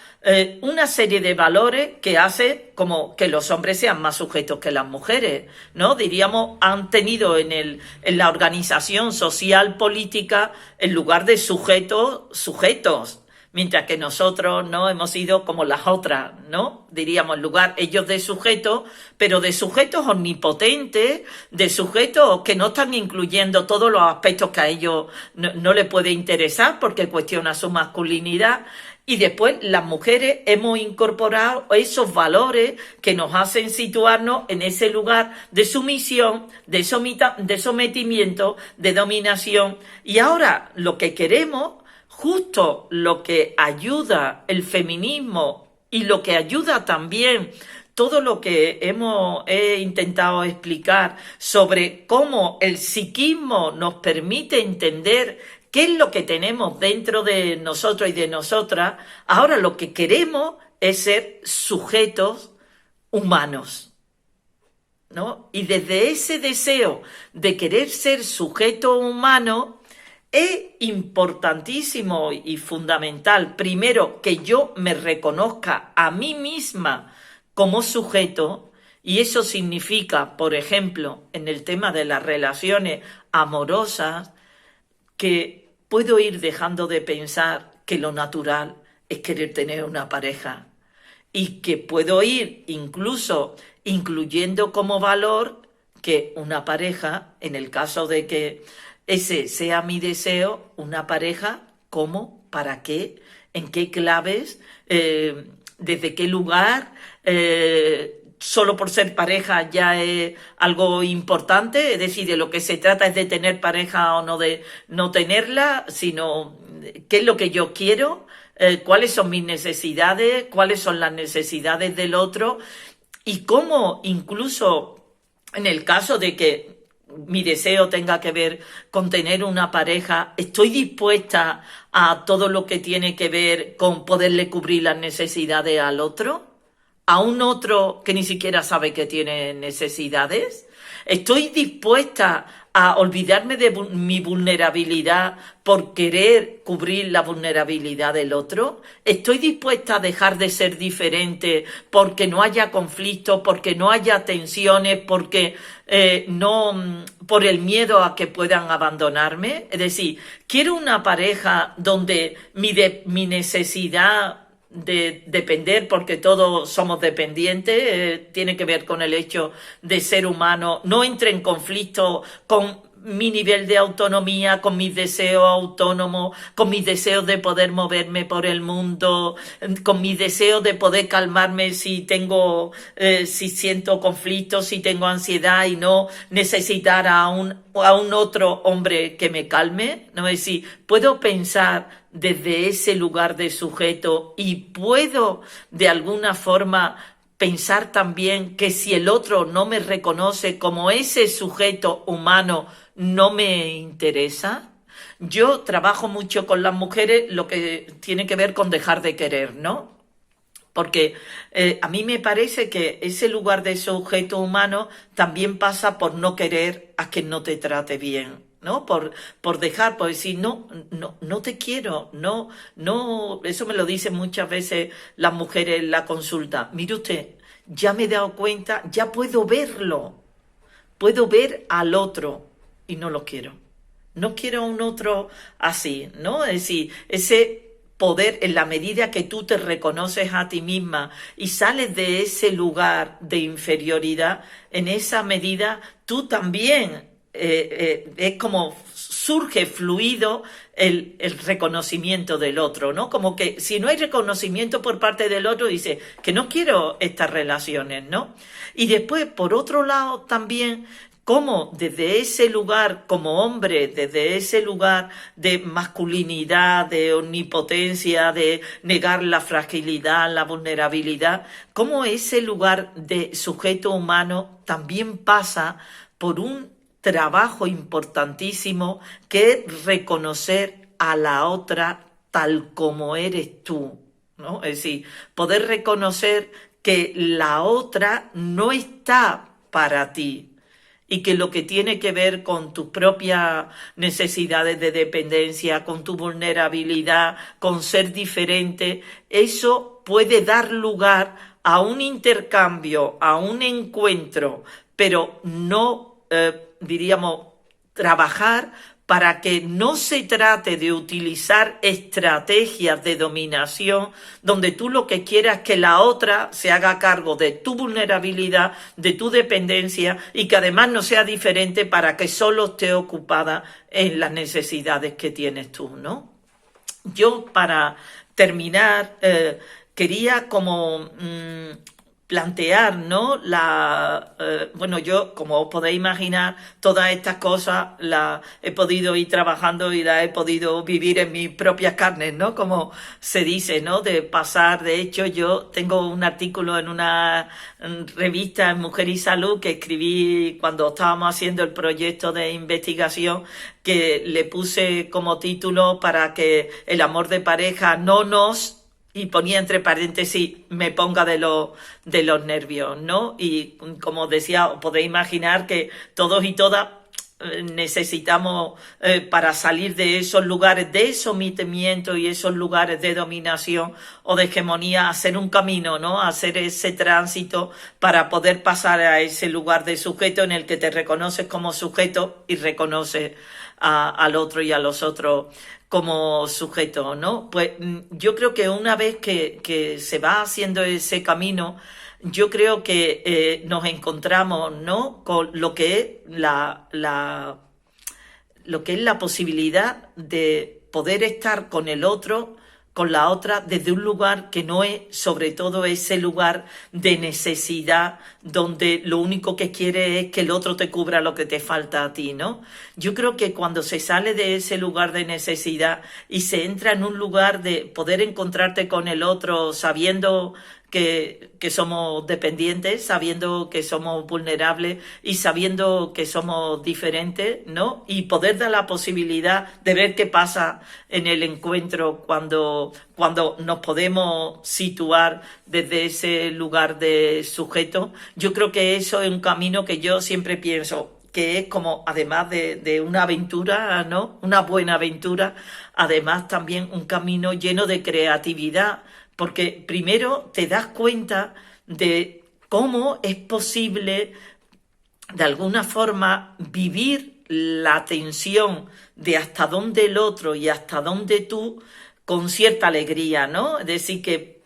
una serie de valores que hace como que los hombres sean más sujetos que las mujeres, ¿no? Diríamos, han tenido en la organización social política el lugar de sujetos, mientras que nosotros no hemos sido como las otras, ¿no? Diríamos, en lugar ellos de sujetos, pero de sujetos omnipotentes, de sujetos que no están incluyendo todos los aspectos que a ellos no les puede interesar porque cuestiona su masculinidad. Y después las mujeres hemos incorporado esos valores que nos hacen situarnos en ese lugar de sumisión, de sometimiento, de dominación. Y ahora lo que queremos, justo lo que ayuda el feminismo y lo que ayuda también todo lo que he intentado explicar sobre cómo el psiquismo nos permite entender qué es lo que tenemos dentro de nosotros y de nosotras, ahora lo que queremos es ser sujetos humanos, ¿no? Y desde ese deseo de querer ser sujeto humano, Es importantísimo y fundamental, primero, que yo me reconozca a mí misma como sujeto, y eso significa, por ejemplo, en el tema de las relaciones amorosas, que puedo ir dejando de pensar que lo natural es querer tener una pareja y que puedo ir incluso incluyendo como valor que una pareja, en el caso de que ese sea mi deseo, una pareja, ¿cómo? ¿Para qué? ¿En qué claves? ¿Desde qué lugar? Solo por ser pareja ya es algo importante, es decir, de lo que se trata es de tener pareja o no de no tenerla, sino qué es lo que yo quiero, cuáles son mis necesidades, cuáles son las necesidades del otro y cómo incluso en el caso de que mi deseo tenga que ver con tener una pareja, estoy dispuesta a todo lo que tiene que ver con poderle cubrir las necesidades al otro, a un otro que ni siquiera sabe que tiene necesidades. Estoy dispuesta a olvidarme de mi vulnerabilidad por querer cubrir la vulnerabilidad del otro. Estoy dispuesta a dejar de ser diferente porque no haya conflictos, porque no haya tensiones, porque no por el miedo a que puedan abandonarme. Es decir, quiero una pareja donde mi necesidad de depender, porque todos somos dependientes, tiene que ver con el hecho de ser humano, no entre en conflicto con mi nivel de autonomía, con mis deseos autónomos, con mis deseos de poder moverme por el mundo, con mis deseos de poder calmarme si si siento conflicto, si tengo ansiedad y no necesitar a un otro hombre que me calme, ¿no? Es decir, puedo pensar desde ese lugar de sujeto y puedo de alguna forma pensar también que si el otro no me reconoce como ese sujeto humano, no me interesa. Yo trabajo mucho con las mujeres lo que tiene que ver con dejar de querer, ¿no? Porque a mí me parece que ese lugar de sujeto humano también pasa por no querer a quien no te trate bien, ¿no? Por dejar, por decir, no te quiero, no, eso me lo dicen muchas veces las mujeres en la consulta. Mire usted, ya me he dado cuenta, ya puedo verlo, puedo ver al otro y no lo quiero. No quiero a un otro así, ¿no? Es decir, ese poder en la medida que tú te reconoces a ti misma y sales de ese lugar de inferioridad, en esa medida tú también es como surge fluido el reconocimiento del otro, ¿no? Como que si no hay reconocimiento por parte del otro, dice que no quiero estas relaciones, ¿no? Y después, por otro lado, también cómo desde ese lugar como hombre, desde ese lugar de masculinidad, de omnipotencia, de negar la fragilidad, la vulnerabilidad, cómo ese lugar de sujeto humano también pasa por un trabajo importantísimo que es reconocer a la otra tal como eres tú, ¿no? Es decir, poder reconocer que la otra no está para ti, y que lo que tiene que ver con tus propias necesidades de dependencia, con tu vulnerabilidad, con ser diferente, eso puede dar lugar a un intercambio, a un encuentro, pero no, diríamos, trabajar para que no se trate de utilizar estrategias de dominación donde tú lo que quieras es que la otra se haga cargo de tu vulnerabilidad, de tu dependencia y que además no sea diferente para que solo esté ocupada en las necesidades que tienes tú, ¿no? Yo para terminar quería como plantear, ¿no? Bueno, yo, como os podéis imaginar, todas estas cosas las he podido ir trabajando y las he podido vivir en mis propias carnes, ¿no? Como se dice, ¿no? De pasar, de hecho, yo tengo un artículo en una revista en Mujer y Salud que escribí cuando estábamos haciendo el proyecto de investigación, que le puse como título para que el amor de pareja no nos... y ponía entre paréntesis, me ponga de los nervios, ¿no? Y como decía, os podéis imaginar que todos y todas necesitamos para salir de esos lugares de sometimiento y esos lugares de dominación o de hegemonía, hacer un camino, ¿no? Hacer ese tránsito para poder pasar a ese lugar de sujeto en el que te reconoces como sujeto y reconoces al otro y a los otros como sujeto, ¿no? Pues yo creo que una vez que se va haciendo ese camino, yo creo que nos encontramos, ¿no?, con lo que es lo que es la posibilidad de poder estar con el otro, con la otra, desde un lugar que no es, sobre todo, ese lugar de necesidad donde lo único que quiere es que el otro te cubra lo que te falta a ti, ¿no? Yo creo que cuando se sale de ese lugar de necesidad y se entra en un lugar de poder encontrarte con el otro sabiendo que somos dependientes, sabiendo que somos vulnerables y sabiendo que somos diferentes, ¿no? Y poder dar la posibilidad de ver qué pasa en el encuentro cuando nos podemos situar desde ese lugar de sujeto. Yo creo que eso es un camino que yo siempre pienso que es como, además de una aventura, ¿no?, una buena aventura, además también un camino lleno de creatividad, porque primero te das cuenta de cómo es posible, de alguna forma, vivir la tensión de hasta dónde el otro y hasta dónde tú, con cierta alegría, ¿no? Es decir, que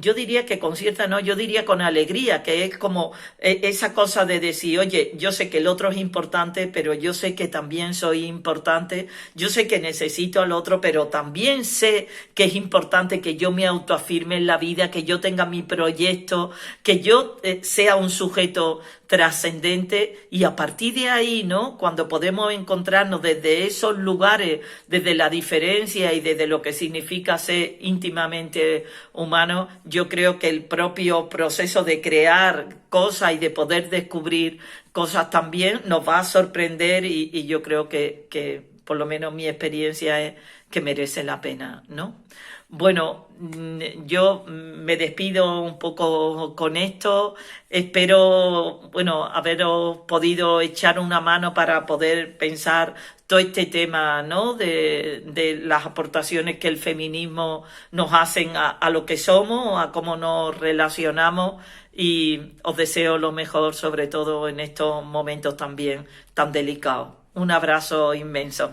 yo diría que con cierta, no, yo diría con alegría, que es como esa cosa de decir, oye, yo sé que el otro es importante, pero yo sé que también soy importante, yo sé que necesito al otro, pero también sé que es importante que yo me autoafirme en la vida, que yo tenga mi proyecto, que yo sea un sujeto trascendente, y a partir de ahí, ¿no?, cuando podemos encontrarnos desde esos lugares, desde la diferencia y desde lo que significa ser íntimamente humano, yo creo que el propio proceso de crear cosas y de poder descubrir cosas también nos va a sorprender, y yo creo que por lo menos mi experiencia es que merece la pena, ¿no? Bueno, yo me despido un poco con esto. Espero, bueno, haberos podido echar una mano para poder pensar todo este tema, ¿no?, de las aportaciones que el feminismo nos hacen a lo que somos, a cómo nos relacionamos, y os deseo lo mejor, sobre todo en estos momentos también tan delicados. Un abrazo inmenso.